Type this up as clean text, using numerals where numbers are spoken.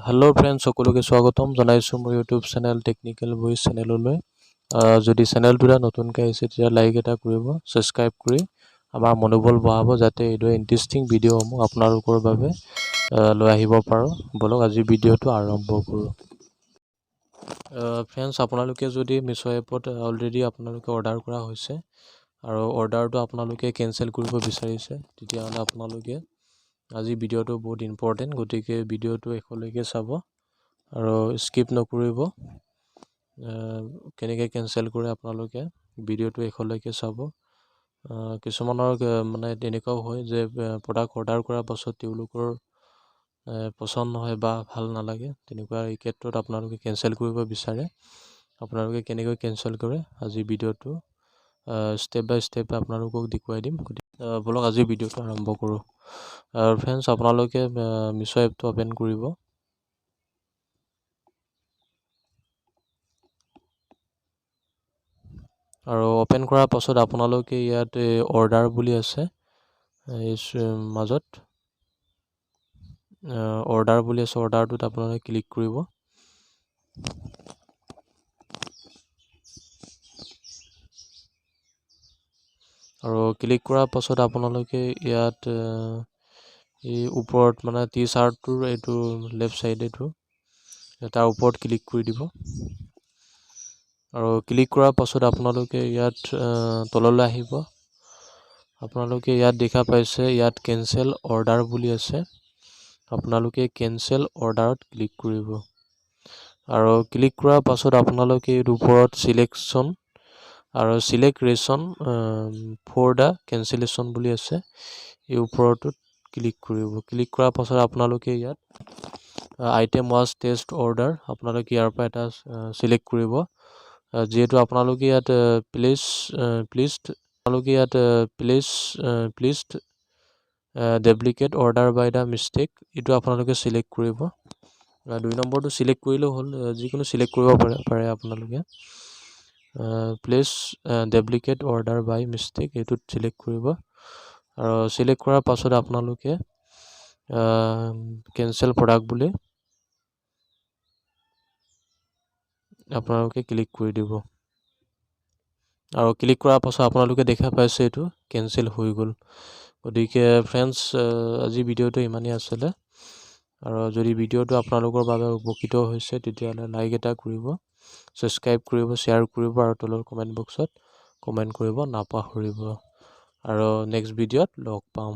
Hello' friends, সকলোকে স্বাগতম জনাইছোঁ মোৰ ইউটিউব চেনেল টেকনিকেল ভইচ চেনেললৈ। যদি চেনেলটোলৈ নতুনকৈ আহিছে তেতিয়া লাইক এটা কৰিব, ছাবস্ক্ৰাইব কৰি আমাৰ মনোবল বঢ়াব, যাতে এইদৰে ইণ্টাৰেষ্টিং ভিডিঅ'সমূহ আপোনালোকৰ বাবে লৈ আহিব পাৰোঁ। বলক আজি ভিডিঅ'টো আৰম্ভ কৰোঁ। ফ্ৰেণ্ডছ, আপোনালোকে যদি মিছ' এপত অলৰেডি আপোনালোকে অৰ্ডাৰ কৰা হৈছে আৰু অৰ্ডাৰটো আপোনালোকে কেঞ্চেল কৰিব বিচাৰিছে, তেতিয়াহ'লে আপোনালোকে আজি ভিডিঅ'টো বহুত ইম্পৰ্টেণ্ট, গতিকে ভিডিঅ'টো শেষলৈকে চাব আৰু স্কিপ নকৰিব। কেনেকৈ কেঞ্চেল কৰে আপোনালোকে ভিডিঅ'টো শেষলৈকে চাব। কিছুমানৰ মানে তেনেকুৱাও হয় যে প্ৰডাক্ট অৰ্ডাৰ কৰাৰ পাছত তেওঁলোকৰ পচন্দ নহয় বা ভাল নালাগে, তেনেকুৱা এই ক্ষেত্ৰত আপোনালোকে কেঞ্চেল কৰিব বিচাৰে। আপোনালোকে কেনেকৈ কেঞ্চেল কৰে আজি ভিডিঅ'টো ষ্টেপ বাই ষ্টেপ আপোনালোকক দেখুৱাই দিম। বলক আজি ভিডিঅ'টো আৰম্ভ কৰোঁ। ফ্ৰেণ্ডছ, আপোনালোকে মিছ' এপটো অ'পেন কৰিব আৰু অ'পেন কৰাৰ পাছত আপোনালোকে ইয়াত অৰ্ডাৰ বুলি আছে, এই মাজত অৰ্ডাৰ বুলি আছে, অৰ্ডাৰটোত আপোনালোকে ক্লিক কৰিব। আৰু ক্লিক কৰাৰ পাছত আপোনালোকে ইয়াত এই ওপৰত মানে টি চাৰ্টটোৰ এইটো লেফ্ট চাইডেটো তাৰ ওপৰত ক্লিক কৰি দিব। আৰু ক্লিক কৰাৰ পাছত আপোনালোকে ইয়াত তললৈ আহিব। আপোনালোকে ইয়াত দেখা পাইছে, ইয়াত কেঞ্চেল অৰ্ডাৰ বুলি আছে, আপোনালোকে কেঞ্চেল অৰ্ডাৰত ক্লিক কৰিব। আৰু ক্লিক কৰাৰ পাছত আপোনালোকে এইটো ওপৰত চিলেকশ্যন আৰু select reason for the cancellation বুলি আছে, এই ওপৰটোত ক্লিক কৰিব। ক্লিক কৰাৰ পাছত আপোনালোকে ইয়াত আইটেম ৱাজ টেষ্ট অৰ্ডাৰ, আপোনালোকে ইয়াৰ পৰা এটা চিলেক্ট কৰিব। যিহেতু আপোনালোকে ইয়াত placed duplicate order by the mistake, এইটো আপোনালোকে চিলেক্ট কৰিব। 2 নম্বৰটো চিলেক্ট কৰিলেও হ'ল, যিকোনো চিলেক্ট কৰিব পাৰে আপোনালোকে। Please duplicate order by mistake এইটোত চিলেক্ট কৰিব। আৰু চিলেক্ট কৰাৰ পাছত আপোনালোকে কেঞ্চেল প্ৰডাক্ট বুলি আপোনালোকে ক্লিক কৰি দিব। আৰু ক্লিক কৰাৰ পাছত আপোনালোকে দেখা পাইছে এইটো কেঞ্চেল হৈ গ'ল। গতিকে ফ্ৰেণ্ডছ, আজি ভিডিঅ'টো ইমানেই আছিলে। আৰু যদি ভিডিঅ'টো আপোনালোকৰ বাবে উপকৃত হৈছে তেতিয়াহ'লে লাইক এটা কৰিব, ছাবস্ক্ৰাইব কৰিব, শ্বেয়াৰ কৰিব আৰু তলৰ কমেণ্ট বক্সত কমেণ্ট কৰিব নাপাহৰিব। আৰু নেক্সট ভিডিঅ'ত লগ পাম।